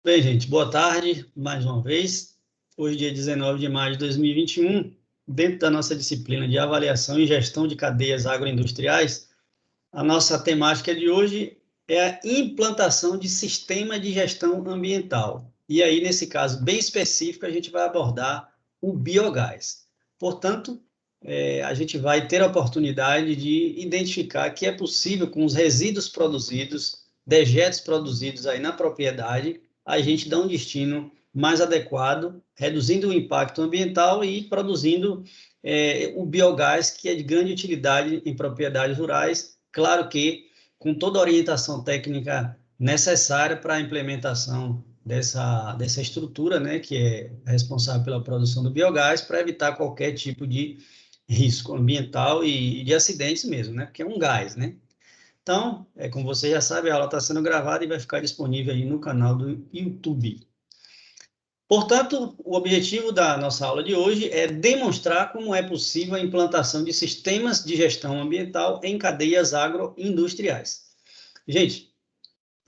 Bem, gente, boa tarde, mais uma vez. Hoje, dia 19 de maio de 2021, dentro da nossa disciplina de avaliação e gestão de cadeias agroindustriais, a nossa temática de hoje é a implantação de sistema de gestão ambiental. E aí, nesse caso bem específico, a gente vai abordar o biogás. Portanto, a gente vai ter a oportunidade de identificar que é possível, com os resíduos produzidos, dejetos produzidos aí na propriedade, a gente dar um destino mais adequado, reduzindo o impacto ambiental e produzindo o biogás, que é de grande utilidade em propriedades rurais, claro que com toda a orientação técnica necessária para a implementação dessa estrutura, né, que é responsável pela produção do biogás, para evitar qualquer tipo de risco ambiental e de acidentes mesmo, né, porque é um gás, né. Então, como você já sabe, a aula está sendo gravada e vai ficar disponível aí no canal do YouTube. Portanto, o objetivo da nossa aula de hoje é demonstrar como é possível a implantação de sistemas de gestão ambiental em cadeias agroindustriais. Gente,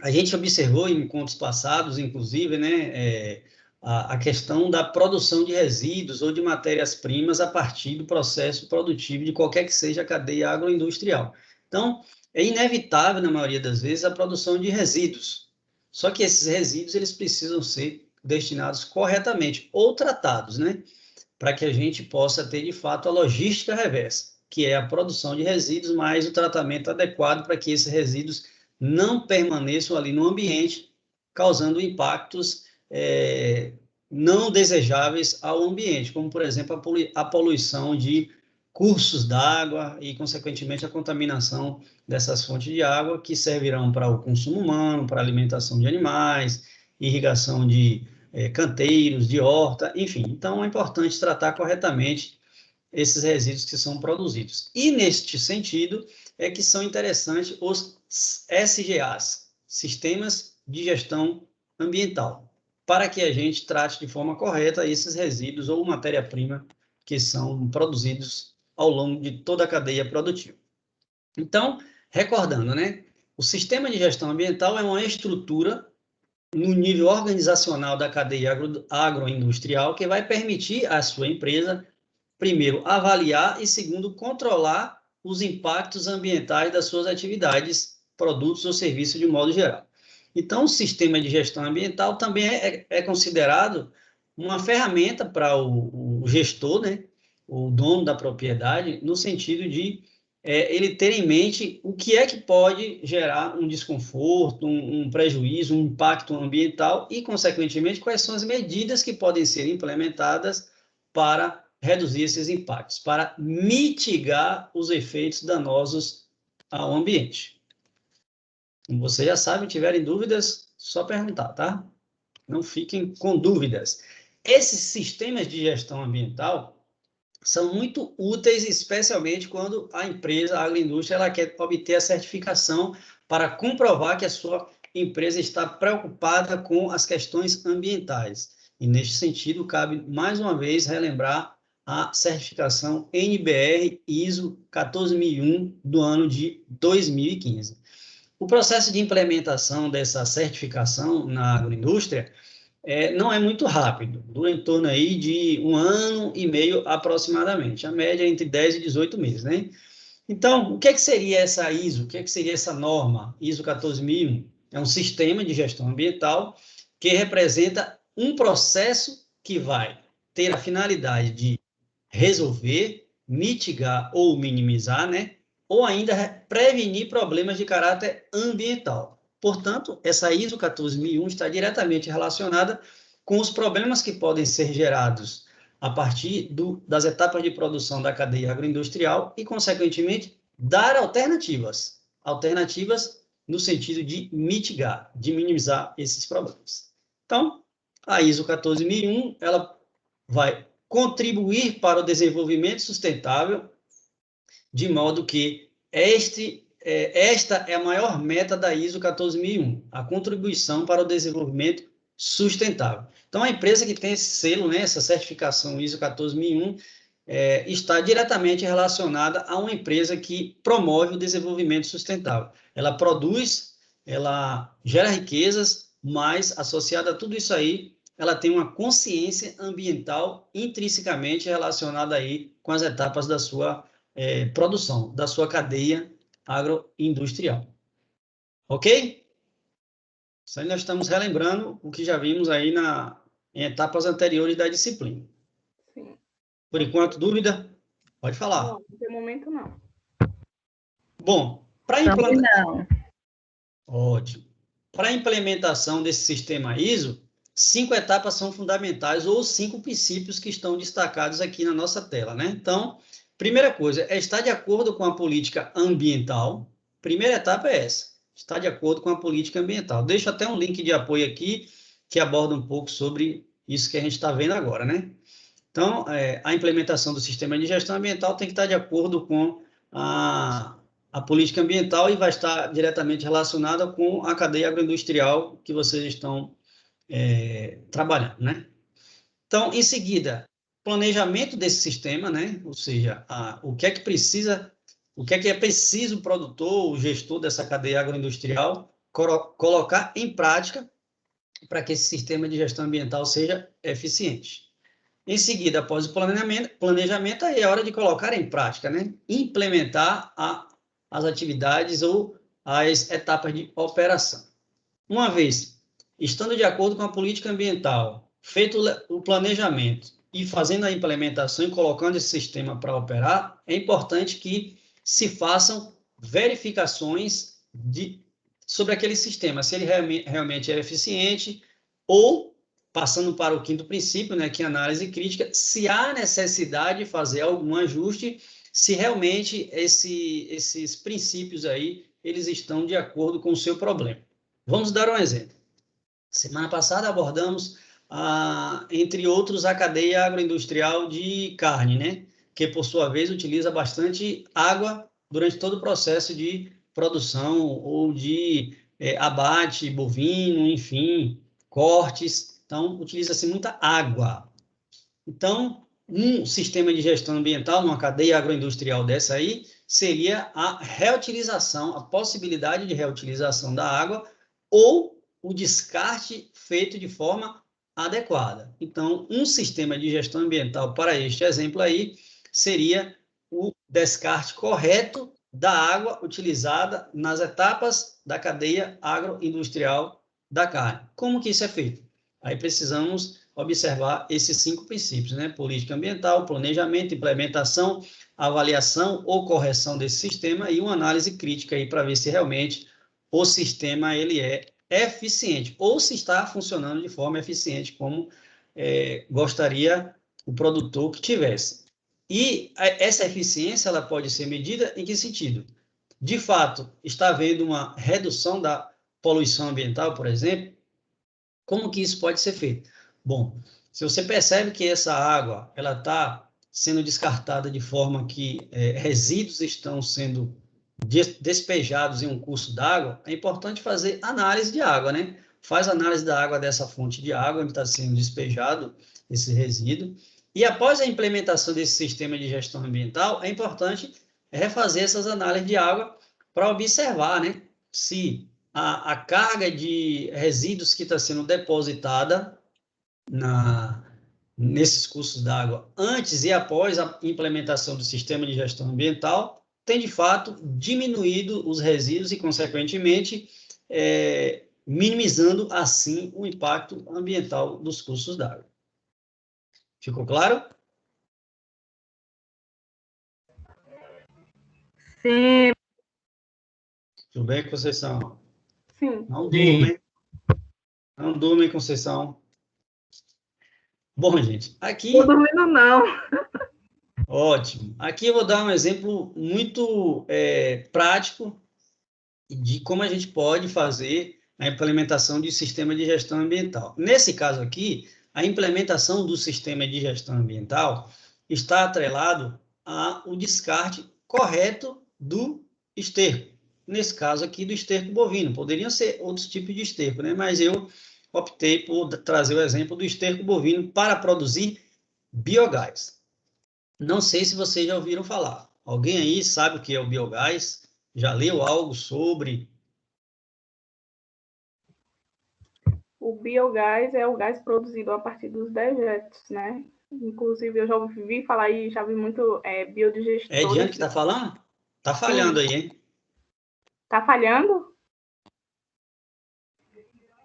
a gente observou em encontros passados, inclusive, né, a questão da produção de resíduos ou de matérias-primas a partir do processo produtivo de qualquer que seja a cadeia agroindustrial. Então, é inevitável, na maioria das vezes, a produção de resíduos. Só que esses resíduos eles precisam ser destinados corretamente ou tratados, né, para que a gente possa ter, de fato, a logística reversa, que é a produção de resíduos, mais o tratamento adequado para que esses resíduos não permaneçam ali no ambiente, causando impactos não desejáveis ao ambiente, como, por exemplo, a poluição de cursos d'água e, consequentemente, a contaminação dessas fontes de água que servirão para o consumo humano, para a alimentação de animais, irrigação de canteiros, de horta, enfim. Então, é importante tratar corretamente esses resíduos que são produzidos. E, neste sentido, é que são interessantes os SGAs, Sistemas de Gestão Ambiental, para que a gente trate de forma correta esses resíduos ou matéria-prima que são produzidos ao longo de toda a cadeia produtiva. Então, recordando, né? O sistema de gestão ambiental é uma estrutura no nível organizacional da cadeia agroindustrial que vai permitir à sua empresa, primeiro, avaliar e, segundo, controlar os impactos ambientais das suas atividades, produtos ou serviços de modo geral. Então, o sistema de gestão ambiental também é considerado uma ferramenta para o gestor, né, o dono da propriedade, no sentido de ele ter em mente o que é que pode gerar um desconforto, um prejuízo, um impacto ambiental e, consequentemente, quais são as medidas que podem ser implementadas para reduzir esses impactos, para mitigar os efeitos danosos ao ambiente. Como você já sabe, tiverem dúvidas, só perguntar, tá? Não fiquem com dúvidas. Esses sistemas de gestão ambiental são muito úteis, especialmente quando a empresa, a agroindústria, ela quer obter a certificação para comprovar que a sua empresa está preocupada com as questões ambientais. E, neste sentido, cabe, mais uma vez, relembrar a certificação NBR ISO 14001 do ano de 2015. O processo de implementação dessa certificação na agroindústria não é muito rápido, dura em torno aí de 1 ano e meio aproximadamente, a média é entre 10 e 18 meses, né? Então, o que seria essa ISO? O que seria essa norma ISO 14001? É um sistema de gestão ambiental que representa um processo que vai ter a finalidade de resolver, mitigar ou minimizar, né? Ou ainda prevenir problemas de caráter ambiental. Portanto, essa ISO 14001 está diretamente relacionada com os problemas que podem ser gerados a partir das etapas de produção da cadeia agroindustrial e, consequentemente, dar alternativas no sentido de mitigar, de minimizar esses problemas. Então, a ISO 14001, ela vai contribuir para o desenvolvimento sustentável, de modo que esta é a maior meta da ISO 14001, a contribuição para o desenvolvimento sustentável. Então, a empresa que tem esse selo, né, essa certificação ISO 14001, está diretamente relacionada a uma empresa que promove o desenvolvimento sustentável. Ela produz, ela gera riquezas mas associada a tudo isso aí, ela tem uma consciência ambiental intrinsecamente relacionada aí com as etapas da sua produção, da sua cadeia agroindustrial. Ok? Isso aí nós estamos relembrando o que já vimos aí em etapas anteriores da disciplina. Sim. Por enquanto, dúvida? Pode falar. Não, no momento não. Bom, para Também não. Ótimo. Para a implementação desse sistema ISO, 5 etapas são fundamentais, ou 5 princípios que estão destacados aqui na nossa tela, né? Então, primeira coisa, é estar de acordo com a política ambiental. Primeira etapa é essa, estar de acordo com a política ambiental. Deixo até um link de apoio aqui, que aborda um pouco sobre isso que a gente está vendo agora, né? Então, a implementação do sistema de gestão ambiental tem que estar de acordo com a política ambiental e vai estar diretamente relacionada com a cadeia agroindustrial que vocês estão trabalhando, né? Então, em seguida, planejamento desse sistema, né? Ou seja, o que é que precisa, o que é preciso o produtor, o gestor dessa cadeia agroindustrial colocar em prática para que esse sistema de gestão ambiental seja eficiente. Em seguida, após o planejamento, aí é hora de colocar em prática, né? Implementar as atividades ou as etapas de operação. Uma vez estando de acordo com a política ambiental, feito o planejamento e fazendo a implementação e colocando esse sistema para operar, é importante que se façam verificações sobre aquele sistema, se ele realmente é eficiente ou, passando para o quinto princípio, né, que é a análise crítica, se há necessidade de fazer algum ajuste, se realmente esses princípios aí, eles estão de acordo com o seu problema. Vamos dar um exemplo. Semana passada abordamos, entre outros, a cadeia agroindustrial de carne, né? Que, por sua vez, utiliza bastante água durante todo o processo de produção ou de abate bovino, enfim, cortes. Então, utiliza-se muita água. Então, um sistema de gestão ambiental numa cadeia agroindustrial dessa aí seria a reutilização, a possibilidade de reutilização da água ou o descarte feito de forma adequada. Então, um sistema de gestão ambiental para este exemplo aí seria o descarte correto da água utilizada nas etapas da cadeia agroindustrial da carne. Como que isso é feito? Aí precisamos observar esses 5 princípios, né? Política ambiental, planejamento, implementação, avaliação ou correção desse sistema e uma análise crítica aí para ver se realmente o sistema ele é eficiente ou se está funcionando de forma eficiente como gostaria o produtor que tivesse. E essa eficiência ela pode ser medida em que sentido? De fato, está havendo uma redução da poluição ambiental, por exemplo. Como que isso pode ser feito? Bom, se você percebe que essa água ela está sendo descartada de forma que resíduos estão sendo despejados em um curso d'água, é importante fazer análise de água, né? Faz análise da água dessa fonte de água onde está sendo despejado esse resíduo. E após a implementação desse sistema de gestão ambiental, é importante refazer essas análises de água para observar, né? Se a carga de resíduos que está sendo depositada nesses cursos d'água antes e após a implementação do sistema de gestão ambiental tem, de fato, diminuído os resíduos e, consequentemente, minimizando, assim, o impacto ambiental dos cursos d'água. Ficou claro? Sim. Tudo bem, Conceição? Sim. Não durmem. Não durmem, Conceição. Bom, gente, aqui... Não tô dormindo, não. Ótimo. Aqui eu vou dar um exemplo muito prático de como a gente pode fazer a implementação de sistema de gestão ambiental. Nesse caso aqui, a implementação do sistema de gestão ambiental está atrelado ao descarte correto do esterco. Nesse caso aqui, do esterco bovino. Poderiam ser outros tipos de esterco, né? Mas eu optei por trazer o exemplo do esterco bovino para produzir biogás. Não sei se vocês já ouviram falar. Alguém aí sabe o que é o biogás? Já leu algo sobre? o biogás é o gás produzido a partir dos dejetos, né? Inclusive, eu já ouvi falar e já vi muito É biodigestores. Ediane que está falando? Tá falhando aí, hein? Tá falhando?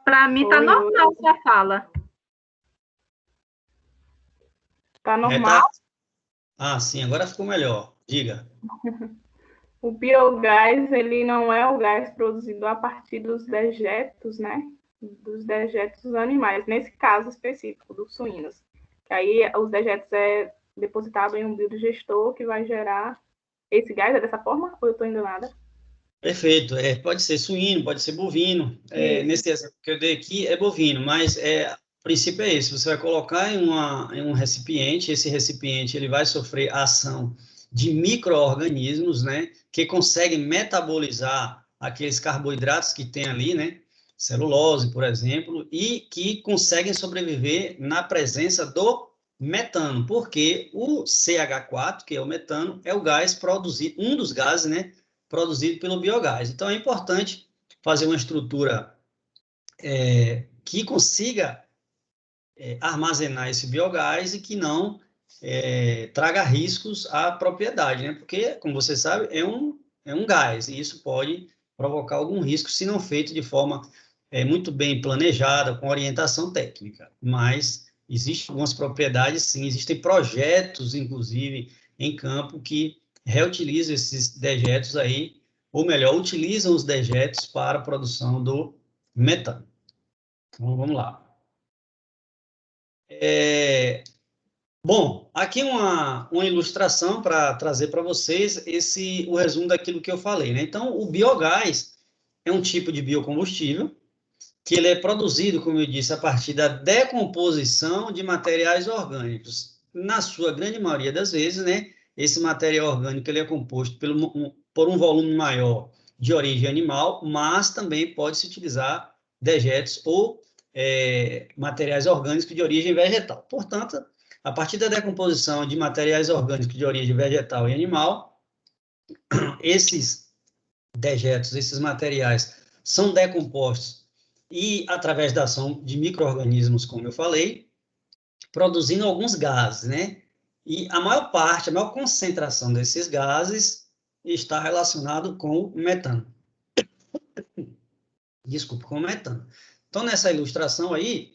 Para mim tá Oi, normal oi. sua fala. Tá É, normal? tá... Ah, sim, agora ficou melhor. Diga. O biogás, ele não é o gás produzido a partir dos dejetos, né? Dos dejetos dos animais, nesse caso específico, dos suínos. Que aí os dejetos é depositado em um biodigestor que vai gerar esse gás, é dessa forma? Ou eu estou enganada? Perfeito. Pode ser suíno, pode ser bovino. Nesse exemplo que eu dei aqui é bovino, mas o princípio é esse. Você vai colocar em um recipiente, esse recipiente ele vai sofrer a ação de micro-organismos, né, que conseguem metabolizar aqueles carboidratos que tem ali, né, celulose, por exemplo, e que conseguem sobreviver na presença do metano, porque o CH4, que é o metano, é o gás produzido, um dos gases, né, produzido pelo biogás. Então, é importante fazer uma estrutura que consiga armazenar esse biogás e que não traga riscos à propriedade, né? Porque, como você sabe, é um gás e isso pode provocar algum risco se não feito de forma muito bem planejada, com orientação técnica. Mas existem algumas propriedades, sim, existem projetos, inclusive, em campo que reutilizam esses dejetos aí, ou melhor, utilizam os dejetos para a produção do metano. Então, vamos lá. Bom, aqui uma ilustração para trazer para vocês o resumo daquilo que eu falei, né? Então, o biogás é um tipo de biocombustível que ele é produzido, como eu disse, a partir da decomposição de materiais orgânicos. Na sua grande maioria das vezes, né, esse material orgânico ele é composto por um volume maior de origem animal, mas também pode-se utilizar dejetos ou materiais orgânicos de origem vegetal. Portanto, a partir da decomposição de materiais orgânicos de origem vegetal e animal, esses dejetos, esses materiais, são decompostos e, através da ação de micro-organismos, como eu falei, produzindo alguns gases, né? E a maior parte, a maior concentração desses gases está relacionado com o metano. Desculpa, com o metano. Então, nessa ilustração aí,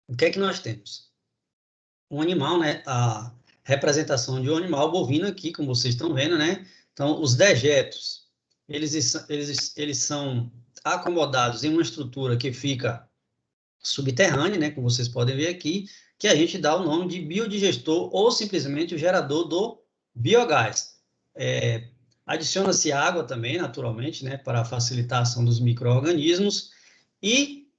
o que é que nós temos? Um animal, né? A representação de um animal bovino aqui, como vocês estão vendo, né? Então, os dejetos, eles são acomodados em uma estrutura que fica subterrânea, né? Como vocês podem ver aqui, que a gente dá o nome de biodigestor ou simplesmente o gerador do biogás. Adiciona-se água também, naturalmente, né? Para facilitar a ação dos micro-organismos e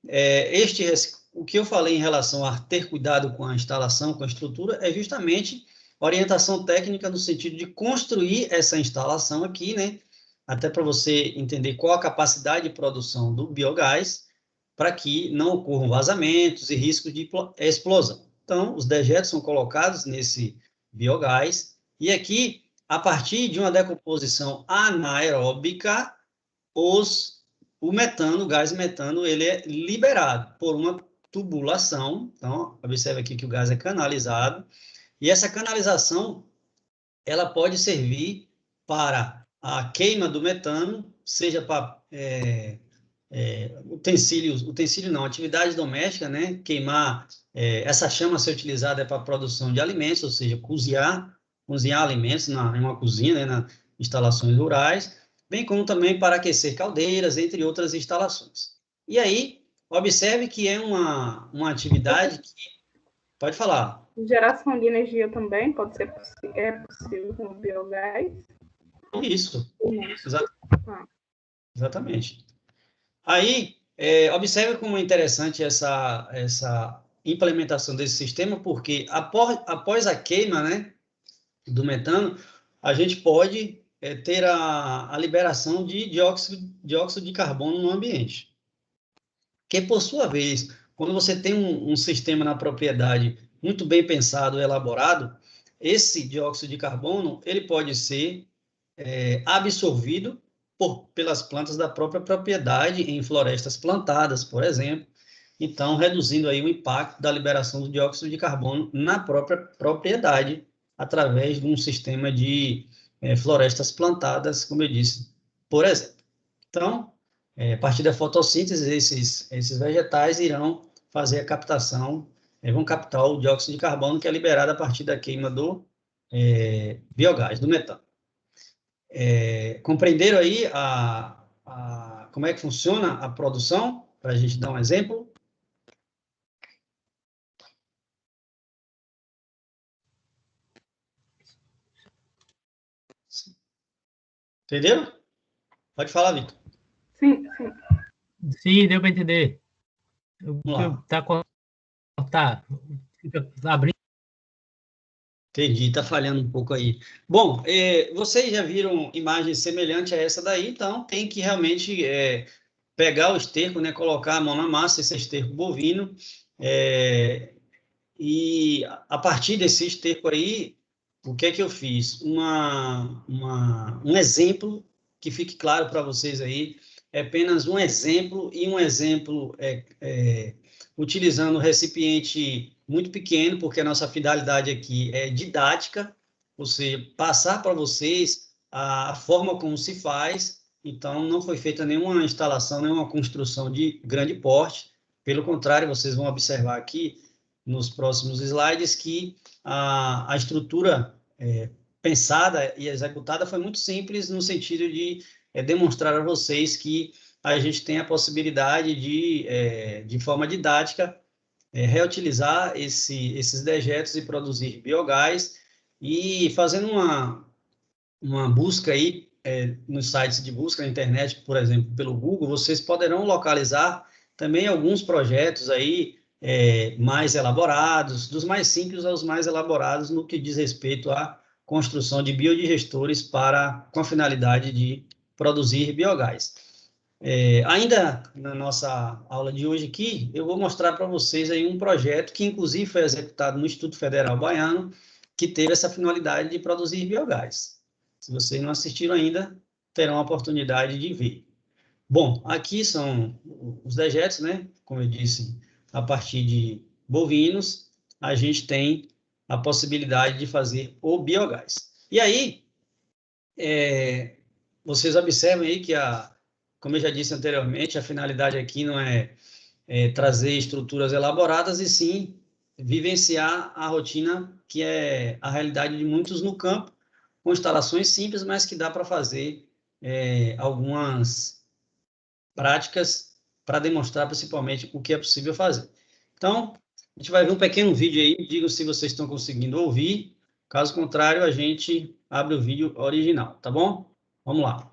o que eu falei em relação a ter cuidado com a instalação, com a estrutura, é justamente orientação técnica no sentido de construir essa instalação aqui, né? Até para você entender qual a capacidade de produção do biogás, para que não ocorram vazamentos e riscos de explosão. Então, os dejetos são colocados nesse biogás, e aqui, a partir de uma decomposição anaeróbica, o metano, o gás metano, ele é liberado por uma tubulação. Então, observe aqui que o gás é canalizado, e essa canalização, ela pode servir para a queima do metano, seja para utensílio não, atividade doméstica, né? Queimar, essa chama ser utilizada para a produção de alimentos, ou seja, cozinhar alimentos em uma cozinha, né? Nas instalações rurais, bem como também para aquecer caldeiras, entre outras instalações. E aí, observe que é uma atividade que... Pode falar. Geração de energia também pode ser possível com o biogás? Isso. Ah. Exatamente. Aí, observe como é interessante essa implementação desse sistema, porque após a queima, né, do metano, a gente pode ter a liberação de dióxido de carbono no ambiente. Que, por sua vez, quando você tem um sistema na propriedade muito bem pensado e elaborado, esse dióxido de carbono ele pode ser absorvido pelas plantas da própria propriedade em florestas plantadas, por exemplo, então reduzindo aí o impacto da liberação do dióxido de carbono na própria propriedade, através de um sistema de florestas plantadas, como eu disse, por exemplo. Então, a partir da fotossíntese, esses vegetais irão fazer a captação, vão captar o dióxido de carbono que é liberado a partir da queima do biogás, do metano. Compreenderam aí como é que funciona a produção? Para a gente dar um exemplo. Entenderam? Pode falar, Vitor. Sim, sim. Sim, deu para entender. Tá abrindo. Entendi, está falhando um pouco aí. Bom, vocês já viram imagens semelhantes a essa daí, então tem que realmente pegar o esterco, né, colocar a mão na massa, esse esterco bovino, e a partir desse esterco aí, o que é que eu fiz? Um exemplo que fique claro para vocês aí, é apenas um exemplo, e um exemplo utilizando um recipiente muito pequeno, porque a nossa finalidade aqui é didática, ou seja, passar para vocês a forma como se faz. Então, não foi feita nenhuma instalação, nenhuma construção de grande porte, pelo contrário, vocês vão observar aqui nos próximos slides que a estrutura pensada e executada foi muito simples, no sentido de demonstrar a vocês que a gente tem a possibilidade de forma didática, reutilizar esses dejetos e produzir biogás, e fazendo uma busca aí nos sites de busca na internet, por exemplo, pelo Google, vocês poderão localizar também alguns projetos aí mais elaborados, dos mais simples aos mais elaborados, no que diz respeito à construção de biodigestores com a finalidade de produzir biogás. Ainda na nossa aula de hoje aqui, eu vou mostrar para vocês aí um projeto que, inclusive, foi executado no Instituto Federal Baiano, que teve essa finalidade de produzir biogás. Se vocês não assistiram ainda, terão a oportunidade de ver. Bom, aqui são os dejetos, né? Como eu disse, a partir de bovinos, a gente tem a possibilidade de fazer o biogás. E aí, vocês observam aí que, como eu já disse anteriormente, a finalidade aqui não é trazer estruturas elaboradas, e sim vivenciar a rotina que é a realidade de muitos no campo, com instalações simples, mas que dá para fazer algumas práticas para demonstrar principalmente o que é possível fazer. Então, a gente vai ver um pequeno vídeo aí, digam se vocês estão conseguindo ouvir, caso contrário, a gente abre o vídeo original, tá bom? Vamos lá.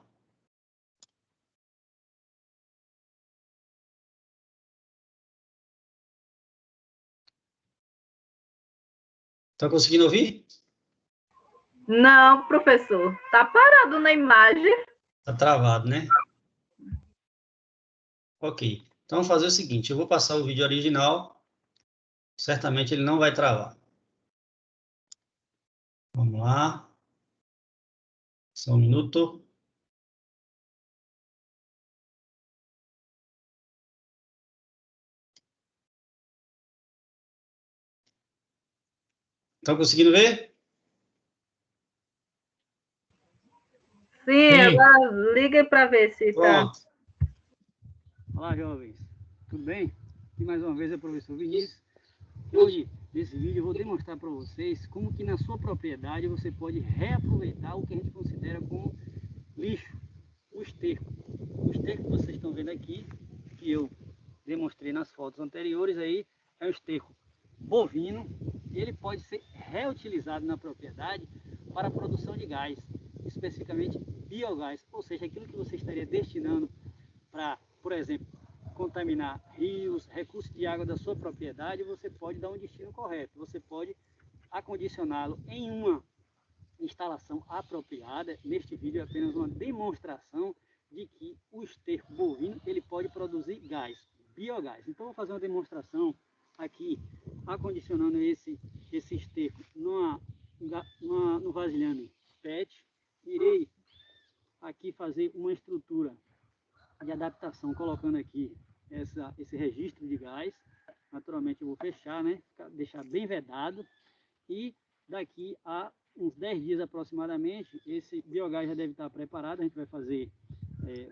Estão conseguindo ouvir? Não, professor. Tá parado na imagem. Está travado, né? Ok. Então, vamos fazer o seguinte, eu vou passar o vídeo original, certamente ele não vai travar. Vamos lá. Só um minuto. Estão conseguindo ver? Sim, agora liga para ver se está. Olá, jovens. Tudo bem? E mais uma vez é o professor Vinícius. Hoje, nesse vídeo, eu vou demonstrar para vocês como que na sua propriedade você pode reaproveitar o que a gente considera como lixo, o esterco. O esterco que vocês estão vendo aqui, que eu demonstrei nas fotos anteriores aí, é o esterco bovino. Ele pode ser reutilizado na propriedade para a produção de gás, especificamente biogás, ou seja, aquilo que você estaria destinando para, por exemplo, contaminar rios, recursos de água da sua propriedade, você pode dar um destino correto. Você pode acondicioná-lo em uma instalação apropriada. Neste vídeo é apenas uma demonstração de que o esterco bovino ele pode produzir gás, biogás. Então vou fazer uma demonstração aqui, acondicionando esse esterco no vasilhame PET. Irei aqui fazer uma estrutura instalação colocando aqui esse registro de gás. Naturalmente eu vou fechar, né? Deixar bem vedado. E daqui a uns 10 dias aproximadamente, esse biogás já deve estar preparado. A gente vai fazer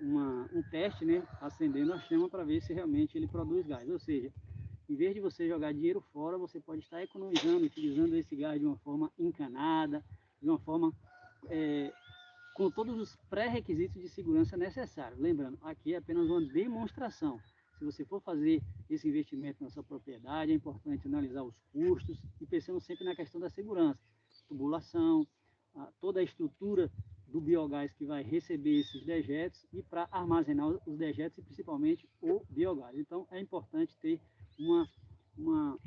um teste, né? Acendendo a chama para ver se realmente ele produz gás. Ou seja, em vez de você jogar dinheiro fora, você pode estar economizando, utilizando esse gás de uma forma encanada, de uma forma com todos os pré-requisitos de segurança necessários. Lembrando, aqui é apenas uma demonstração. Se você for fazer esse investimento na sua propriedade, é importante analisar os custos e pensando sempre na questão da segurança, tubulação, toda a estrutura do biogás que vai receber esses dejetos e para armazenar os dejetos e principalmente o biogás. Então é importante ter uma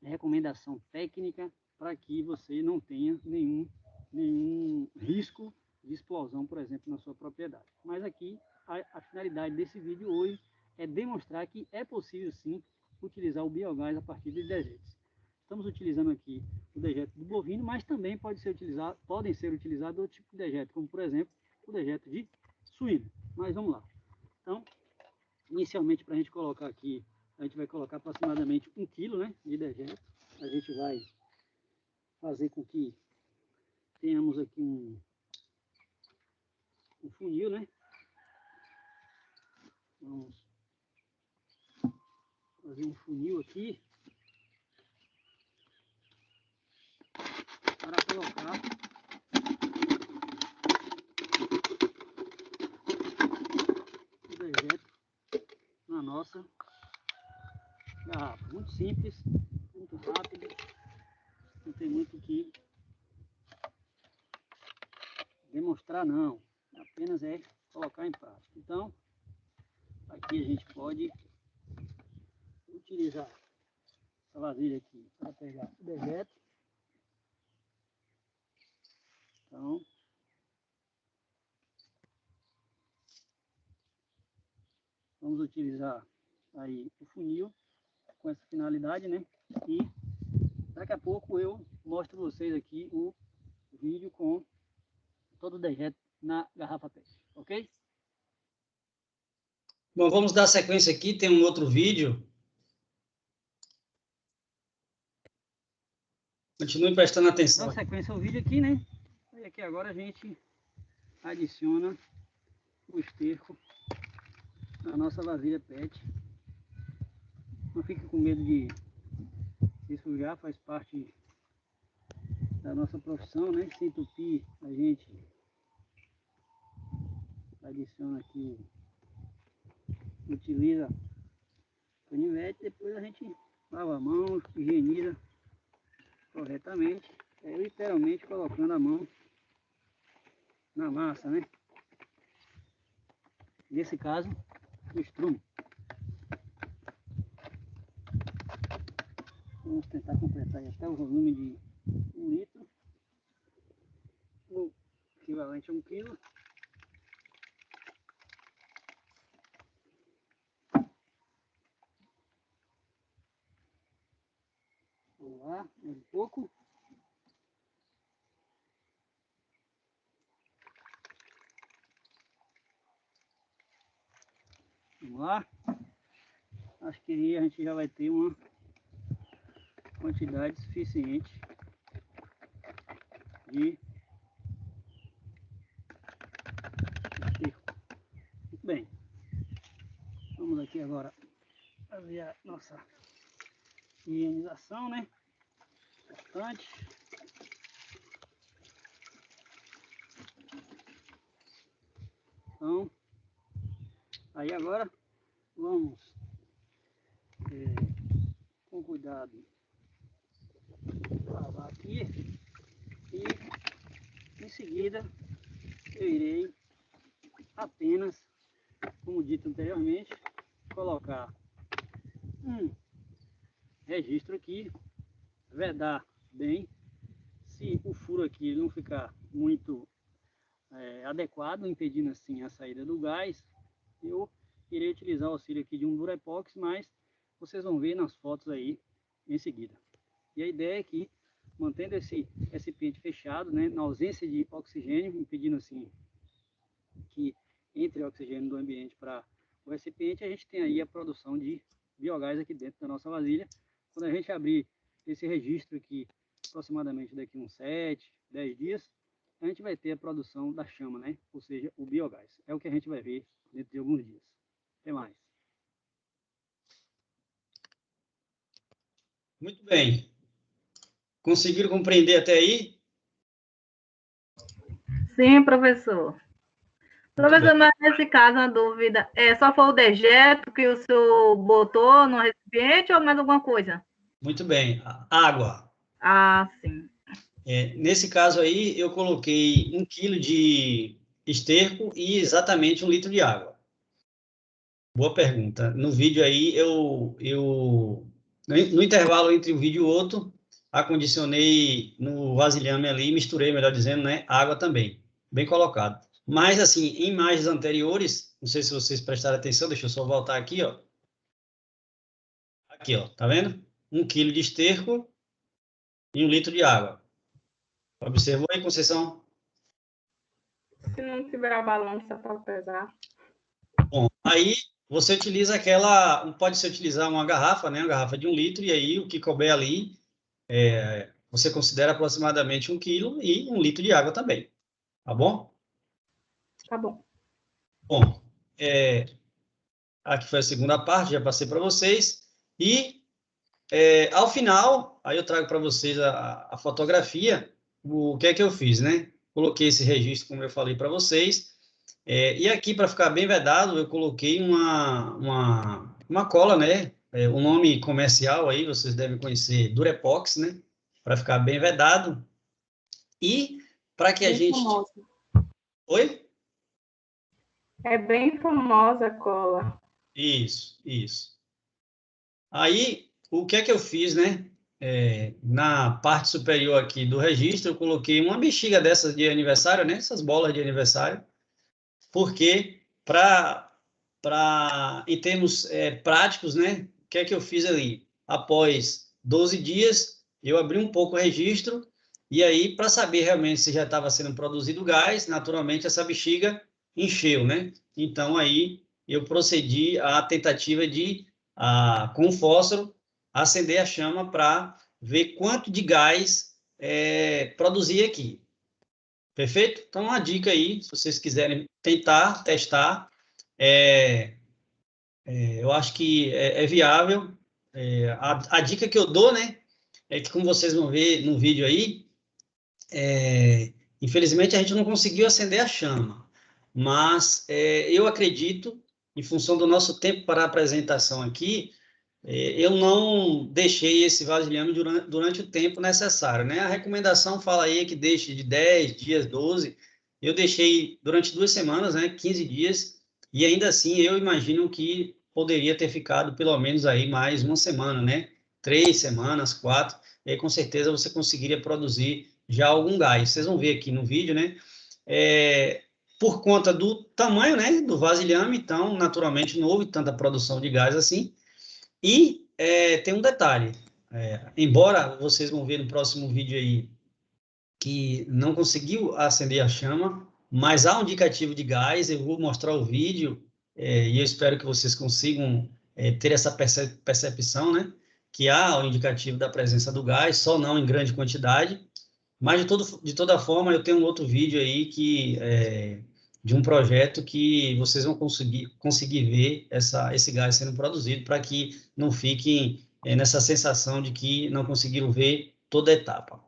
recomendação técnica para que você não tenha nenhum risco de explosão, por exemplo, na sua propriedade. Mas aqui a finalidade desse vídeo hoje é demonstrar que é possível sim utilizar o biogás a partir de dejetos. Estamos utilizando aqui o dejeto do bovino, mas também podem ser utilizados outro tipo de dejeto, como por exemplo o dejeto de suíno. Mas vamos lá. Então, inicialmente para a gente colocar aqui, a gente vai colocar aproximadamente 1 kg, né, de dejeto. A gente vai fazer com que tenhamos aqui um funil, né? Vamos fazer um funil aqui para colocar o dejeto na nossa garrafa. Muito simples, muito rápido, não tem muito o que demonstrar não, apenas é colocar em prática. Então, aqui a gente pode utilizar essa vasilha aqui para pegar o dejeto. Então, vamos utilizar aí o funil com essa finalidade, né? E daqui a pouco eu mostro para vocês aqui o vídeo com todo o dejeto na garrafa PET, ok? Bom, vamos dar sequência aqui, tem um outro vídeo. Continue prestando atenção. Dá sequência ao vídeo aqui, né? E aqui agora a gente adiciona o esterco na nossa vasilha PET. Não fique com medo de se sujar, faz parte da nossa profissão, né? Se entupir, a gente adiciona aqui, utiliza canivete, depois a gente lava a mão, higieniza corretamente, literalmente colocando a mão na massa, né? Nesse caso, o estrume. Vamos tentar completar aí até o volume de 1 litro, o equivalente a 1 kg. Vamos lá, um pouco. Vamos lá. Acho que aí a gente já vai ter uma quantidade suficiente de esterco. Muito bem. Vamos aqui agora fazer a nossa higienização, né? Importante. Então, aí agora vamos com cuidado lavar aqui e em seguida eu irei apenas, como dito anteriormente, colocar um registro aqui, vedar bem. Se o furo aqui não ficar muito adequado, impedindo assim a saída do gás, eu irei utilizar o auxílio aqui de um Durepox, mas vocês vão ver nas fotos aí em seguida. E a ideia é que, mantendo esse recipiente fechado, né, na ausência de oxigênio, impedindo assim que entre o oxigênio do ambiente para o recipiente, a gente tem aí a produção de biogás aqui dentro da nossa vasilha. Quando a gente abrir esse registro aqui, aproximadamente daqui uns 7, 10 dias, a gente vai ter a produção da chama, né? Ou seja, o biogás. É o que a gente vai ver dentro de alguns dias. Até mais. Muito bem. Conseguiram compreender até aí? Sim, professor. Professor, mas nesse caso, a dúvida, só foi o dejeto que o senhor botou no recipiente ou mais alguma coisa? Muito bem. Água. Ah, sim. Nesse caso aí, eu coloquei 1 quilo de esterco e exatamente 1 litro de água. Boa pergunta. No vídeo aí, no intervalo entre um vídeo e outro, acondicionei no vasilhame ali, misturei, melhor dizendo, né, água também. Bem colocado. Mas, assim, em imagens anteriores, não sei se vocês prestaram atenção, deixa eu só voltar aqui, ó. Aqui, ó, tá vendo? 1 quilo de esterco e 1 litro de água. Observou aí, Conceição? Se não tiver a balança para pesar. Bom, aí você utiliza pode se utilizar uma garrafa, né, uma garrafa de 1 litro, e aí o que couber ali, você considera aproximadamente 1 quilo e 1 litro de água também, tá bom? Tá bom. Bom, aqui foi a segunda parte, já passei para vocês, e ao final, aí eu trago para vocês a fotografia, o que é que eu fiz, né? Coloquei esse registro, como eu falei para vocês, e aqui, para ficar bem vedado, eu coloquei uma cola, né? O nome comercial aí, vocês devem conhecer, Durepox, né? Para ficar bem vedado. E para que a Bem gente... famosa. Oi? É bem famosa a cola. Isso. Aí, o que é que eu fiz, né? Na parte superior aqui do registro, eu coloquei uma bexiga dessas de aniversário, né? Essas bolas de aniversário, porque em termos práticos, né? O que é que eu fiz ali? Após 12 dias, eu abri um pouco o registro, e aí, para saber realmente se já estava sendo produzido gás, naturalmente essa bexiga encheu, né? Então, aí eu procedi à tentativa de, com o fósforo, acender a chama para ver quanto de gás produzia aqui. Perfeito? Então, uma dica aí, se vocês quiserem tentar, testar, eu acho que é viável. A dica que eu dou, né, é que, como vocês vão ver no vídeo aí, infelizmente a gente não conseguiu acender a chama, mas eu acredito, em função do nosso tempo para a apresentação aqui, eu não deixei esse vasilhame durante o tempo necessário, né? A recomendação fala aí que deixe de 10 dias, 12. Eu deixei durante 2 semanas, né? 15 dias, e ainda assim eu imagino que poderia ter ficado pelo menos aí mais uma semana, né? 3 semanas, 4, e aí com certeza você conseguiria produzir já algum gás. Vocês vão ver aqui no vídeo, né? Por conta do tamanho, né? Do vasilhame, então, naturalmente, não houve tanta produção de gás assim. E tem um detalhe, embora vocês vão ver no próximo vídeo aí que não conseguiu acender a chama, mas há um indicativo de gás, eu vou mostrar o vídeo, e eu espero que vocês consigam ter essa percepção, né? Que há o indicativo da presença do gás, só não em grande quantidade, mas de toda forma eu tenho um outro vídeo aí de um projeto que vocês vão conseguir ver esse gás sendo produzido, para que não fiquem nessa sensação de que não conseguiram ver toda a etapa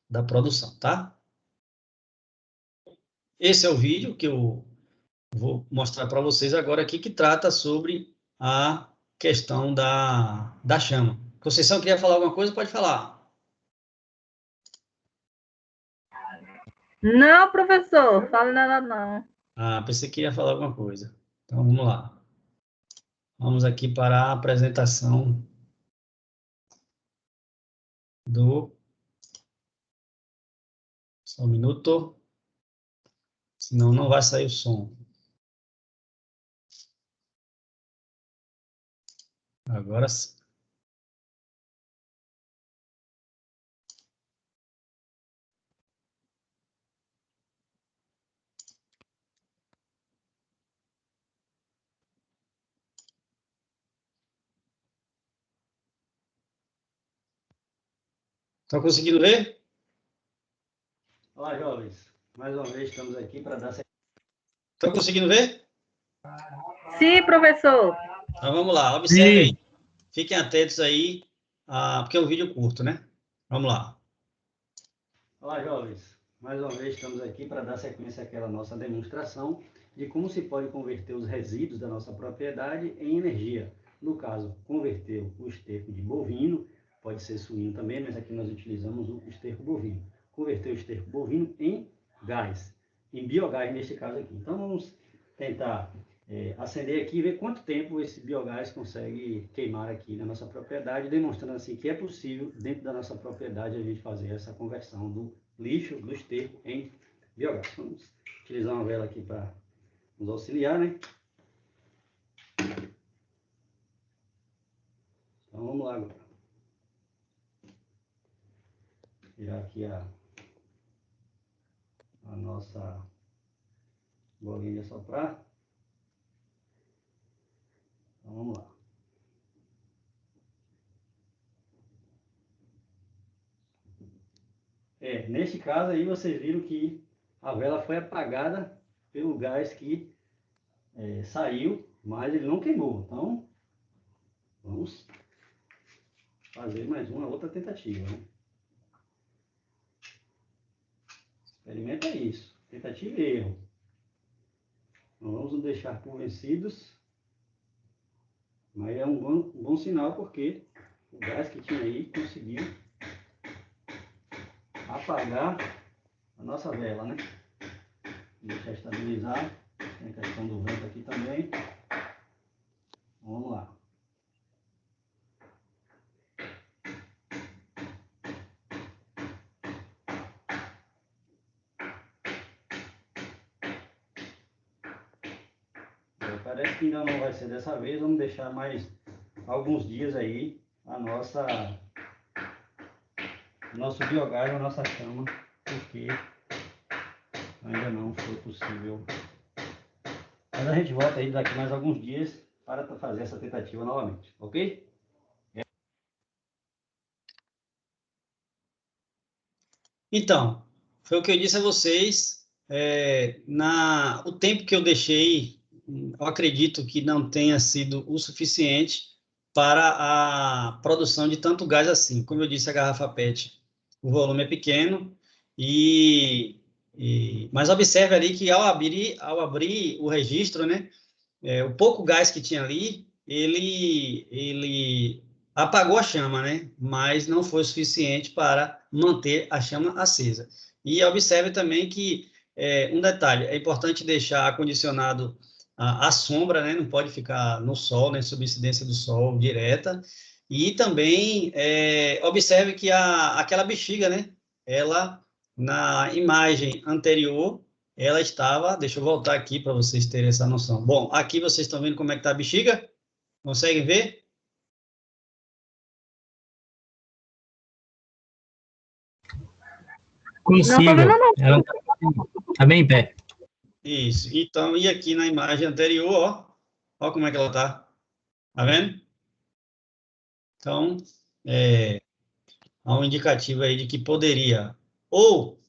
da produção, tá? Esse é o vídeo que eu vou mostrar para vocês agora aqui, que trata sobre a questão da chama. Conceição, queria falar alguma coisa? Pode falar. Não, professor, fala nada não. Pensei que ia falar alguma coisa. Então, vamos lá. Vamos aqui para a apresentação do... Só um minuto, senão não vai sair o som. Agora sim. Estão conseguindo ver? Olá, jovens. Mais uma vez estamos aqui para dar... Estão conseguindo ver? Sim, professor. Então vamos lá, observem, fiquem atentos aí, porque é um vídeo curto, né? Vamos lá. Olá, jovens. Mais uma vez estamos aqui para dar sequência àquela nossa demonstração de como se pode converter os resíduos da nossa propriedade em energia. No caso, converter o esterco de bovino, pode ser suíno também, mas aqui nós utilizamos o esterco bovino. Converter o esterco bovino em gás, em biogás neste caso aqui. Então vamos tentar acender aqui e ver quanto tempo esse biogás consegue queimar aqui na nossa propriedade, demonstrando assim que é possível, dentro da nossa propriedade, a gente fazer essa conversão do lixo, do esterco, em biogás. Vamos utilizar uma vela aqui para nos auxiliar, né? Então vamos lá agora. Tirar aqui a nossa bolinha de assoprar. Então vamos lá. Neste caso aí vocês viram que a vela foi apagada pelo gás que saiu, mas ele não queimou. Então vamos fazer mais uma outra tentativa, né? Experimenta isso, tentativa e erro. Não vamos nos deixar por vencidos, mas é um bom sinal porque o gás que tinha aí conseguiu apagar a nossa vela, né? Deixar estabilizar. Tem a questão do vento aqui também. Vamos lá. Parece que ainda não vai ser dessa vez. Vamos deixar mais alguns dias aí o nosso biogás, a nossa chama, porque ainda não foi possível. Mas a gente volta aí daqui mais alguns dias para fazer essa tentativa novamente, ok? Então, foi o que eu disse a vocês, o tempo que eu deixei, eu acredito que não tenha sido o suficiente para a produção de tanto gás assim. Como eu disse, a garrafa PET, o volume é pequeno, mas observe ali que ao abrir o registro, né, o pouco gás que tinha ali, ele apagou a chama, né? Mas não foi suficiente para manter a chama acesa. E observe também que, um detalhe, é importante deixar acondicionado à sombra, né? Não pode ficar no sol, né? Sob incidência do sol direta. E também observe que aquela bexiga, né? Ela, na imagem anterior, ela estava... Deixa eu voltar aqui para vocês terem essa noção. Bom, aqui vocês estão vendo como é que está a bexiga? Conseguem ver? Consigo. Não tô vendo, não. Ela tá bem em pé. Isso. Então, e aqui na imagem anterior, ó como é que ela está. Tá vendo? Então, há um indicativo aí de que poderia ou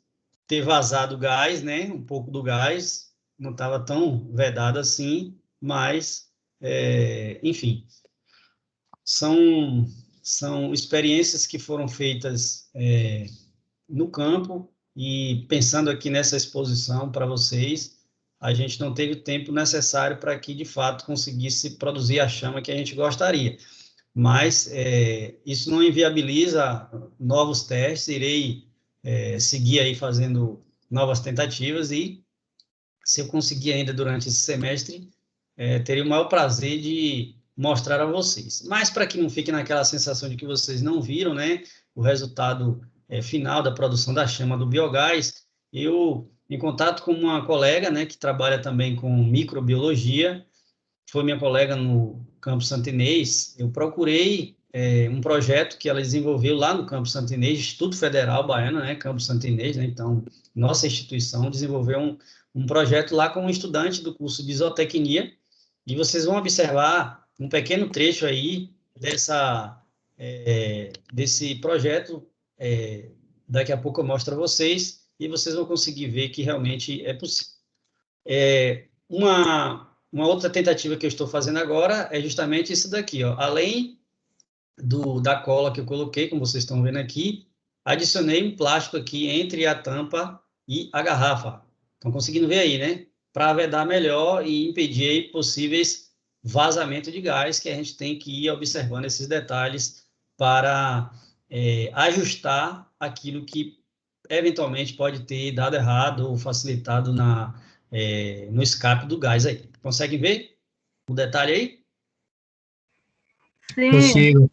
ter vazado gás, né? Um pouco do gás, não estava tão vedado assim, mas, enfim, são experiências que foram feitas no campo, e pensando aqui nessa exposição para vocês, a gente não teve o tempo necessário para que, de fato, conseguisse produzir a chama que a gente gostaria. Mas isso não inviabiliza novos testes, irei seguir aí fazendo novas tentativas, e se eu conseguir ainda durante esse semestre, teria o maior prazer de mostrar a vocês. Mas para que não fique naquela sensação de que vocês não viram, né, o resultado final da produção da chama do biogás, eu, em contato com uma colega, né, que trabalha também com microbiologia, foi minha colega no Campo Santo Inês, eu procurei um projeto que ela desenvolveu lá no Campo Santo Inês, Instituto Federal Baiano, né, Campo Santo Inês, né, então, nossa instituição desenvolveu um projeto lá com um estudante do curso de zootecnia, e vocês vão observar um pequeno trecho aí desse projeto daqui a pouco eu mostro a vocês e vocês vão conseguir ver que realmente é possível. Uma outra tentativa que eu estou fazendo agora é justamente isso daqui, ó. Além da cola que eu coloquei, como vocês estão vendo aqui, adicionei um plástico aqui entre a tampa e a garrafa. Estão conseguindo ver aí, né? Para vedar melhor e impedir aí possíveis vazamentos de gás, que a gente tem que ir observando esses detalhes para ajustar aquilo que eventualmente pode ter dado errado ou facilitado no escape do gás aí. Conseguem ver o detalhe aí? Sim. Consigo.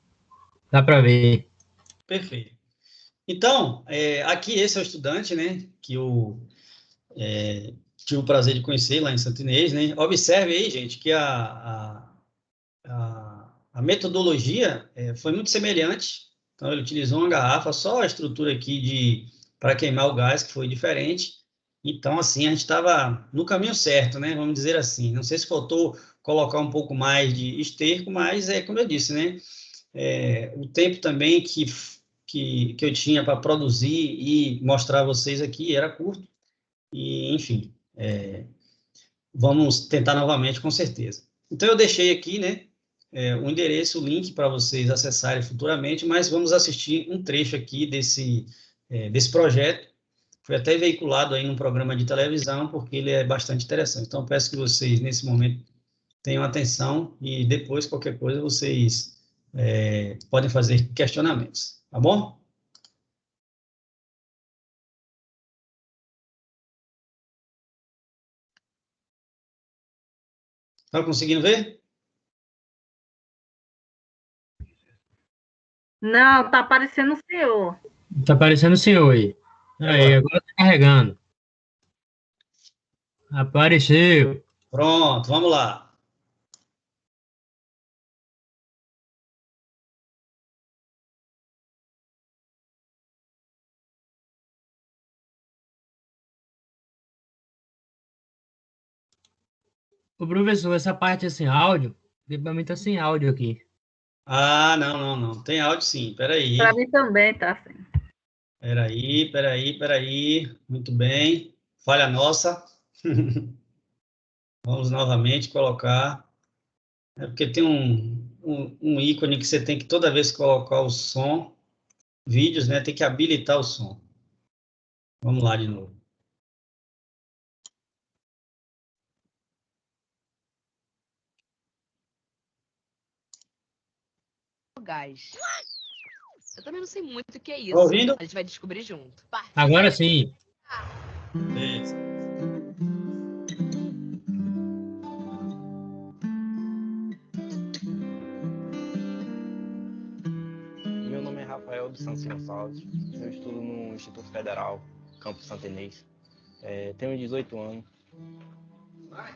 Dá para ver. Perfeito. Então, aqui esse é o estudante, né, que eu tive o prazer de conhecer lá em Santo Inês, né? Observe aí, gente, que a metodologia foi muito semelhante. Então, ele utilizou uma garrafa, só a estrutura aqui para queimar o gás, que foi diferente. Então, assim, a gente estava no caminho certo, né? Vamos dizer assim. Não sei se faltou colocar um pouco mais de esterco, mas como eu disse, né? O tempo também que eu tinha para produzir e mostrar a vocês aqui era curto. E, enfim, vamos tentar novamente, com certeza. Então, eu deixei aqui, né? O endereço, o link para vocês acessarem futuramente, mas vamos assistir um trecho aqui desse projeto. Foi até veiculado aí num programa de televisão, porque ele é bastante interessante. Então, peço que vocês, nesse momento, tenham atenção e depois, qualquer coisa, vocês podem fazer questionamentos, tá bom? Estão conseguindo ver? Não, tá aparecendo o senhor. Tá aparecendo o senhor aí. Aí, agora tá carregando. Apareceu. Pronto, vamos lá. Ô, professor, essa parte assim, áudio, pra mim tá sem áudio aqui. Ah, não. Tem áudio sim, peraí. Para mim também, tá assim. Peraí. Muito bem. Falha nossa. Vamos novamente colocar. Porque tem um ícone que você tem que, toda vez que colocar o som, vídeos, né, tem que habilitar o som. Vamos lá de novo. Gás. Eu também não sei muito o que é isso. Tá ouvindo? A gente vai descobrir junto. Agora sim. Beleza. Meu nome é Rafael dos Santos Gonçalves. Eu estudo no Instituto Federal, Campus Santo Inês. Tenho 18 anos.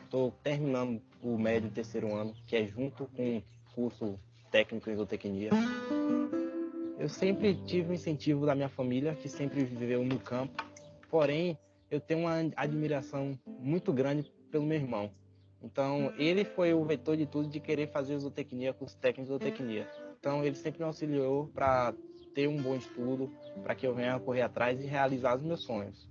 Estou terminando o médio terceiro ano, que é junto com o curso técnico em zootecnia. Eu sempre tive o incentivo da minha família, que sempre viveu no campo. Porém, eu tenho uma admiração muito grande pelo meu irmão. Então, ele foi o vetor de tudo, de querer fazer zootecnia, curso técnico de zootecnia. Então, ele sempre me auxiliou para ter um bom estudo, para que eu venha correr atrás e realizar os meus sonhos.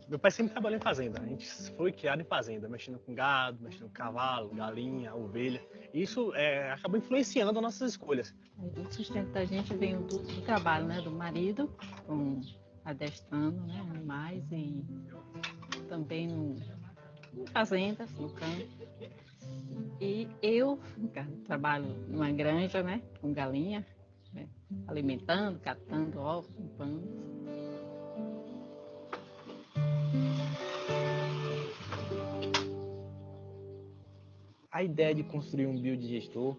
Meu pai sempre trabalhou em fazenda. A gente foi criado em fazenda, mexendo com gado, mexendo com cavalo, galinha, ovelha. Isso acabou influenciando as nossas escolhas. O sustento da gente vem do trabalho, né, do marido, adestrando, né, animais e também em fazendas, no campo. E eu trabalho numa granja, né, com galinha, né, alimentando, catando ovos, limpando. A ideia de construir um biodigestor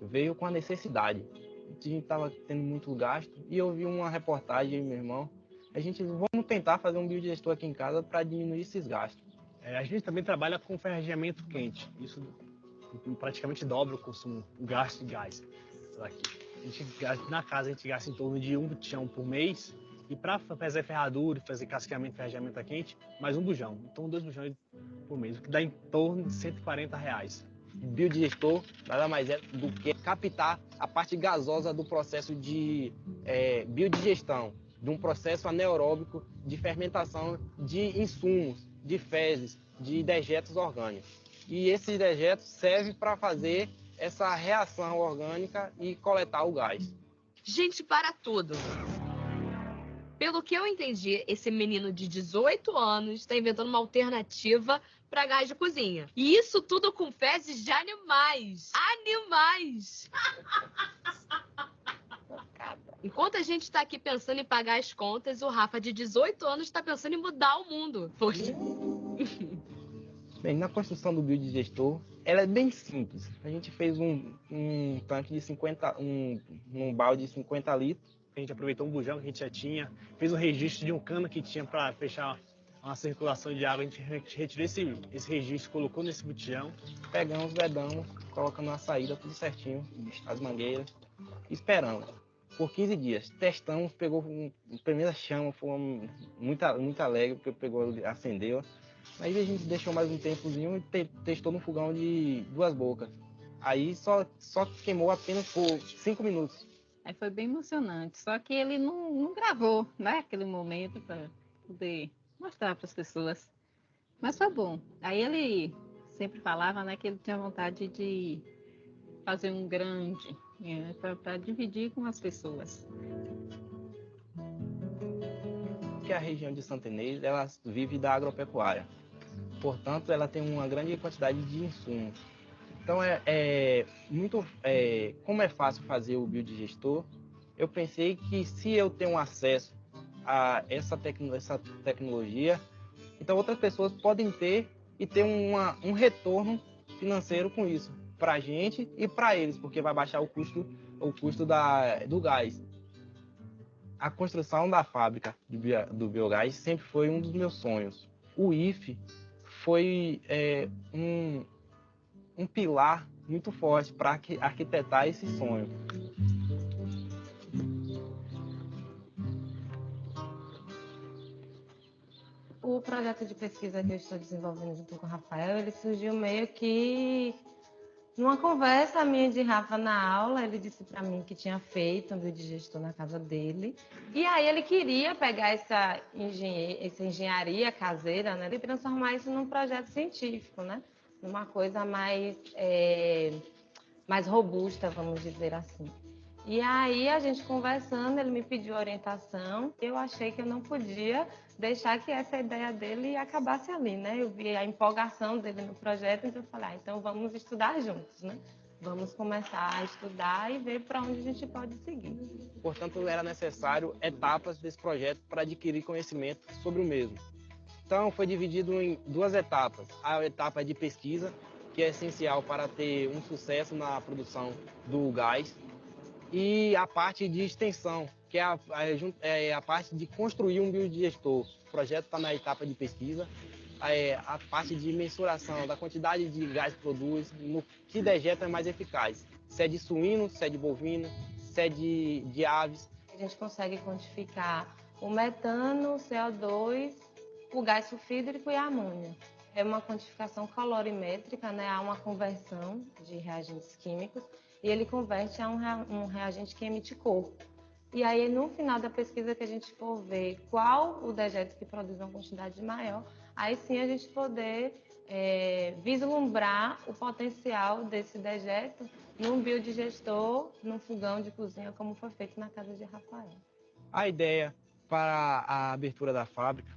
veio com a necessidade. A gente estava tendo muito gasto e eu vi uma reportagem, meu irmão. Vamos tentar fazer um biodigestor aqui em casa para diminuir esses gastos. A gente também trabalha com ferramentamento quente. Isso praticamente dobra o gasto de gás aqui. Na casa a gente gasta em torno de um botijão por mês. E para fazer ferradura, fazer casqueamento e ferramentamento quente, mais um bujão. Então, 2 bujões por mês, o que dá em torno de R$140. biodigestor nada mais é do que captar a parte gasosa do processo de biodigestão, de um processo anaeróbico de fermentação de insumos, de fezes, de dejetos orgânicos. E esses dejetos servem para fazer essa reação orgânica e coletar o gás. Gente, para tudo. Pelo que eu entendi, esse menino de 18 anos está inventando uma alternativa para gás de cozinha. E isso tudo com fezes de animais. Animais! Enquanto a gente está aqui pensando em pagar as contas, o Rafa, de 18 anos, está pensando em mudar o mundo. Bem, na construção do biodigestor, ela é bem simples. A gente fez um tanque de 50, um balde de 50 litros. A gente aproveitou um bujão que a gente já tinha, fez um registro de um cano que tinha para fechar uma circulação de água. A gente retirou esse registro, colocou nesse botijão. Pegamos, vedamos, colocando na saída, tudo certinho, as mangueiras, esperando. Por 15 dias, testamos, pegou a primeira chama, foi muito alegre, porque acendeu. Aí a gente deixou mais um tempozinho e testou no fogão de 2 bocas. Aí só queimou apenas por 5 minutos. Aí foi bem emocionante, só que ele não gravou, né, aquele momento para poder mostrar para as pessoas. Mas foi bom. Aí ele sempre falava, né, que ele tinha vontade de fazer um grande, para dividir com as pessoas. Que a região de Santa Inês, ela vive da agropecuária. Portanto, ela tem uma grande quantidade de insumos. Então, como é fácil fazer o biodigestor, eu pensei que se eu tenho acesso a essa tecnologia, então outras pessoas podem ter e ter um retorno financeiro com isso, para a gente e para eles, porque vai baixar o custo do gás. A construção da fábrica do biogás sempre foi um dos meus sonhos. O IFE foi um pilar muito forte para arquitetar esse sonho. O projeto de pesquisa que eu estou desenvolvendo junto com o Rafael, ele surgiu meio que numa conversa minha de Rafa na aula. Ele disse para mim que tinha feito um biodigestor na casa dele. E aí ele queria pegar essa engenharia caseira, né, e transformar isso num projeto científico, né? Numa coisa mais robusta, vamos dizer assim. E aí, a gente conversando, ele me pediu orientação. Eu achei que eu não podia deixar que essa ideia dele acabasse ali, né? Eu vi a empolgação dele no projeto, então eu falei, então vamos estudar juntos, né? Vamos começar a estudar e ver para onde a gente pode seguir. Portanto, era necessário etapas desse projeto para adquirir conhecimento sobre o mesmo. Então, foi dividido em 2 etapas. A etapa de pesquisa, que é essencial para ter um sucesso na produção do gás, e a parte de extensão, que é a parte de construir um biodigestor. O projeto está na etapa de pesquisa. A parte de mensuração da quantidade de gás que produz, no que dejeto é mais eficaz. Se é de suíno, se é de bovino, se é de aves. A gente consegue quantificar o metano, o CO2, o gás sulfídrico e a amônia. É uma quantificação colorimétrica, né? Há uma conversão de reagentes químicos e ele converte a um reagente que emite cor. E aí, no final da pesquisa, que a gente for ver qual o dejeto que produz uma quantidade maior, aí sim a gente poder vislumbrar o potencial desse dejeto num biodigestor, num fogão de cozinha, como foi feito na casa de Rafael. A ideia para a abertura da fábrica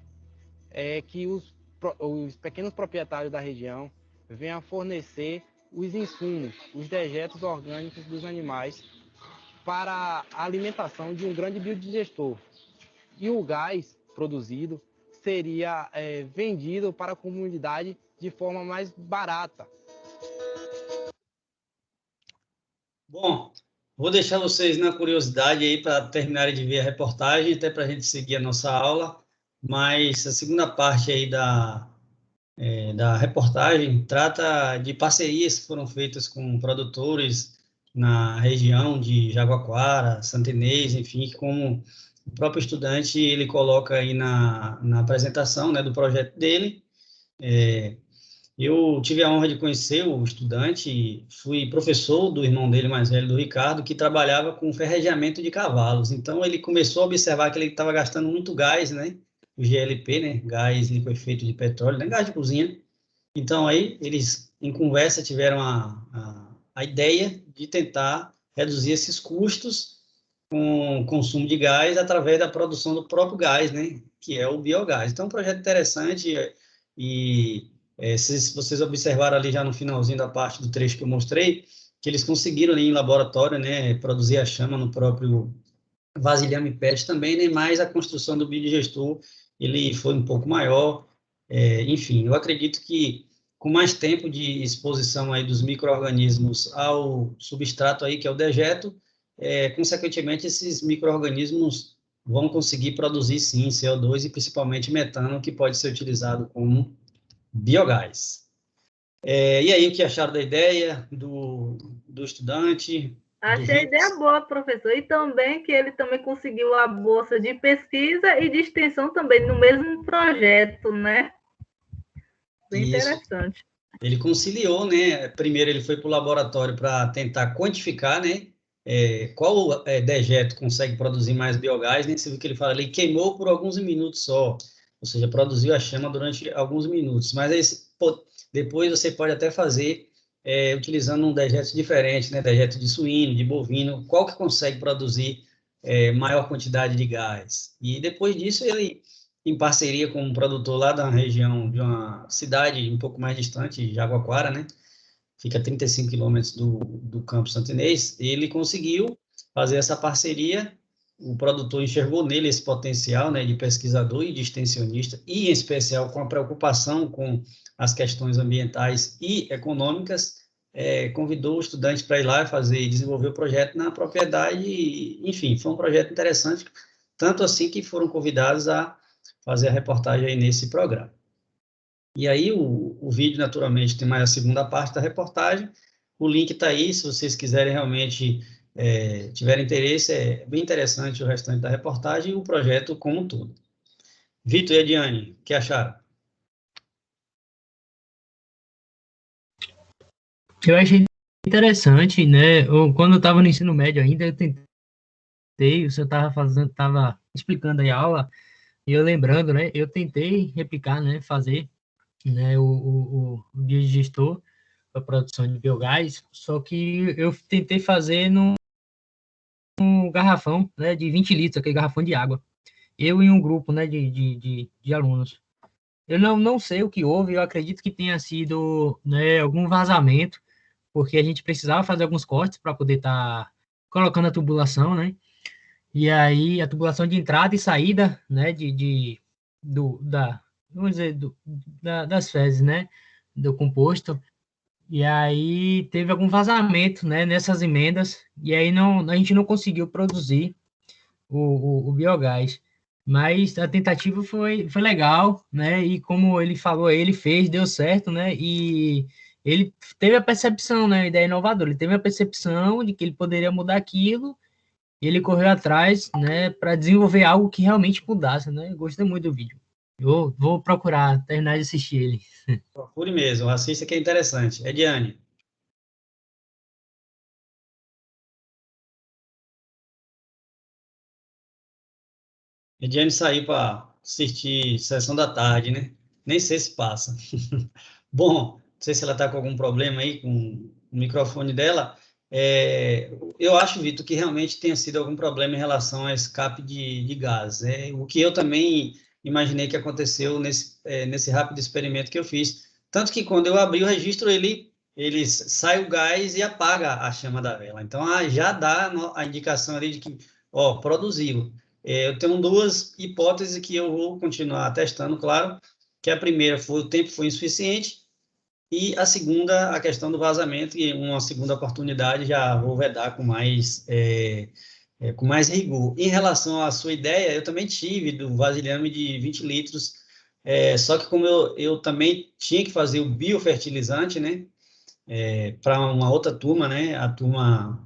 é que os pequenos proprietários da região venham a fornecer os insumos, os dejetos orgânicos dos animais para a alimentação de um grande biodigestor. E o gás produzido seria vendido para a comunidade de forma mais barata. Bom, vou deixar vocês na curiosidade aí para terminarem de ver a reportagem, até para a gente seguir a nossa aula, mas a segunda parte aí da reportagem trata de parcerias que foram feitas com produtores na região de Jaguaquara, Santa Inês, enfim, como o próprio estudante ele coloca aí na apresentação, né, do projeto dele. Eu tive a honra de conhecer o estudante, fui professor do irmão dele mais velho, do Ricardo, que trabalhava com ferregiamento de cavalos. Então, ele começou a observar que ele estava gastando muito gás, né? O GLP, né? Gás liquefeito de petróleo, né? Gás de cozinha. Então, aí, eles, em conversa, tiveram a ideia de tentar reduzir esses custos com o consumo de gás através da produção do próprio gás, né? Que é o biogás. Então, é um projeto interessante e se vocês observaram ali já no finalzinho da parte do trecho que eu mostrei, que eles conseguiram ali em laboratório, né, produzir a chama no próprio vasilhame PET também, né, mas a construção do biodigestor, ele foi um pouco maior, enfim, eu acredito que com mais tempo de exposição aí dos micro-organismos ao substrato aí, que é o dejeto, consequentemente, esses micro-organismos vão conseguir produzir, sim, CO2 e principalmente metano, que pode ser utilizado como biogás. E aí, o que acharam da ideia do estudante? Achei a ideia boa, professor. E também que ele também conseguiu a bolsa de pesquisa e de extensão também no mesmo projeto, né? Bem interessante. Ele conciliou, né? Primeiro ele foi para o laboratório para tentar quantificar, né? Qual dejeto consegue produzir mais biogás, né? Você viu que ele fala, ele queimou por alguns minutos só, ou seja, produziu a chama durante alguns minutos, mas aí, depois você pode até fazer utilizando um dejeto diferente, né? Dejeto de suíno, de bovino, qual que consegue produzir maior quantidade de gás. E depois disso ele, em parceria com um produtor lá da região de uma cidade um pouco mais distante, Jaguaquara, né? Fica a 35 quilômetros do Campo Santinês, ele conseguiu fazer essa parceria, o produtor enxergou nele esse potencial, né, de pesquisador e de extensionista, e em especial com a preocupação com as questões ambientais e econômicas, convidou o estudante para ir lá e desenvolver o projeto na propriedade, e, enfim, foi um projeto interessante, tanto assim que foram convidados a fazer a reportagem aí nesse programa. E aí o vídeo, naturalmente, tem mais a segunda parte da reportagem. O link está aí, se vocês quiserem realmente, tiverem interesse, é bem interessante o restante da reportagem e o projeto como um todo. Vitor e Ediane, o que acharam? Eu achei interessante, né? Quando eu estava no ensino médio ainda, eu tentei, o senhor estava explicando aí a aula, e eu lembrando, né? Eu tentei replicar, né? Fazer, né, o biodigestor para produção de biogás, só que eu tentei fazer num garrafão, né, de 20 litros, aquele garrafão de água. Eu e um grupo, né, de alunos. Eu não sei o que houve, eu acredito que tenha sido, né, algum vazamento, porque a gente precisava fazer alguns cortes para poder estar colocando a tubulação, né? E aí a tubulação de entrada e saída, né, vamos dizer, das fezes, né, do composto. E aí teve algum vazamento, né, nessas emendas, e aí a gente não conseguiu produzir o biogás. Mas a tentativa foi legal, né, e como ele falou, ele fez, deu certo, né, e ele teve a percepção, né, a ideia inovadora, ele teve a percepção de que ele poderia mudar aquilo, e ele correu atrás, né, para desenvolver algo que realmente mudasse, né, eu gostei muito do vídeo. Eu vou procurar terminar de assistir ele. Procure mesmo, assista que é interessante. Ediane. Ediane saiu para assistir Sessão da Tarde, né? Nem sei se passa. Bom, não sei se ela está com algum problema aí com o microfone dela. Eu acho, Vitor, que realmente tenha sido algum problema em relação ao escape de gás. O que eu também imaginei que aconteceu nesse rápido experimento que eu fiz. Tanto que quando eu abri o registro, ele sai o gás e apaga a chama da vela. Então, já dá a indicação ali de que, produziu. Eu tenho duas hipóteses que eu vou continuar testando, claro, que a primeira o tempo foi insuficiente, e a segunda, a questão do vazamento, e uma segunda oportunidade já vou vedar com mais rigor. Em relação à sua ideia, eu também tive do vasilhame de 20 litros, só que como eu também tinha que fazer o biofertilizante, né, para uma outra turma, né, a turma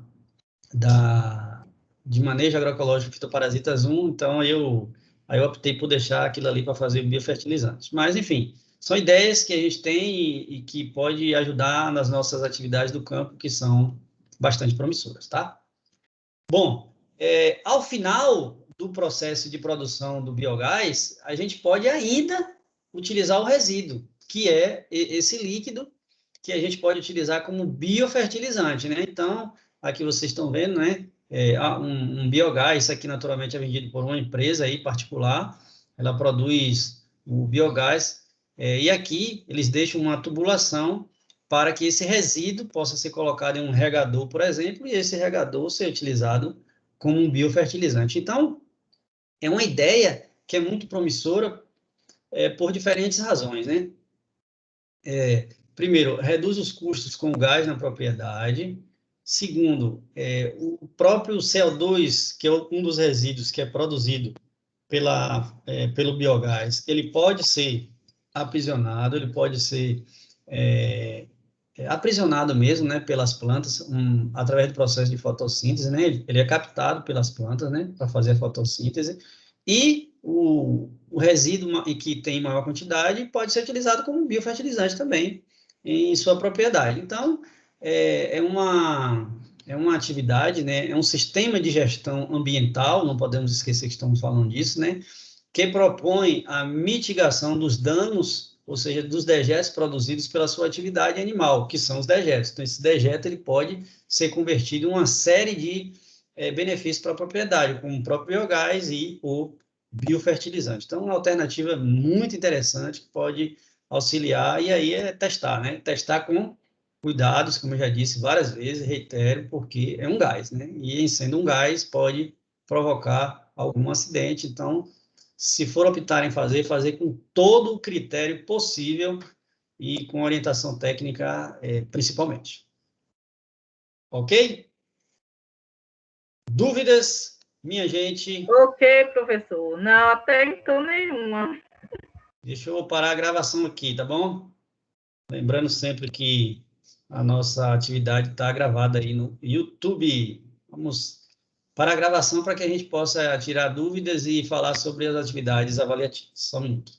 de manejo agroecológico fitoparasitas 1, então aí eu optei por deixar aquilo ali para fazer o biofertilizante. Mas, enfim, são ideias que a gente tem e que pode ajudar nas nossas atividades do campo, que são bastante promissoras, tá? Bom, ao final do processo de produção do biogás, a gente pode ainda utilizar o resíduo, que é esse líquido que a gente pode utilizar como biofertilizante, né? Então, aqui vocês estão vendo, né? Um biogás, isso aqui naturalmente é vendido por uma empresa aí particular, ela produz o biogás, e aqui eles deixam uma tubulação para que esse resíduo possa ser colocado em um regador, por exemplo, e esse regador ser utilizado como um biofertilizante. Então, é uma ideia que é muito promissora por diferentes razões, né? Primeiro, reduz os custos com o gás na propriedade. Segundo, o próprio CO2, que é um dos resíduos que é produzido pelo biogás, ele pode ser aprisionado, ele pode ser aprisionado mesmo, né, pelas plantas, através do processo de fotossíntese, né, ele é captado pelas plantas, né, para fazer a fotossíntese, e o resíduo que tem maior quantidade pode ser utilizado como biofertilizante também em sua propriedade. Então, é uma atividade, né, é um sistema de gestão ambiental, não podemos esquecer que estamos falando disso, né, que propõe a mitigação dos danos, ou seja, dos dejetos produzidos pela sua atividade animal, que são os dejetos. Então, esse dejeto ele pode ser convertido em uma série de benefícios para a propriedade, como o próprio biogás e o biofertilizante. Então, uma alternativa muito interessante que pode auxiliar, e aí é testar, né? Testar com cuidados, como eu já disse várias vezes, reitero, porque é um gás, né? E, sendo um gás, pode provocar algum acidente. Então, se for optar em fazer com todo o critério possível e com orientação técnica, principalmente. Ok? Dúvidas, minha gente? Ok, professor. Não, até então nenhuma. Deixa eu parar a gravação aqui, tá bom? Lembrando sempre que a nossa atividade está gravada aí no YouTube. Vamos para a gravação para que a gente possa tirar dúvidas e falar sobre as atividades avaliativas. Só um minuto.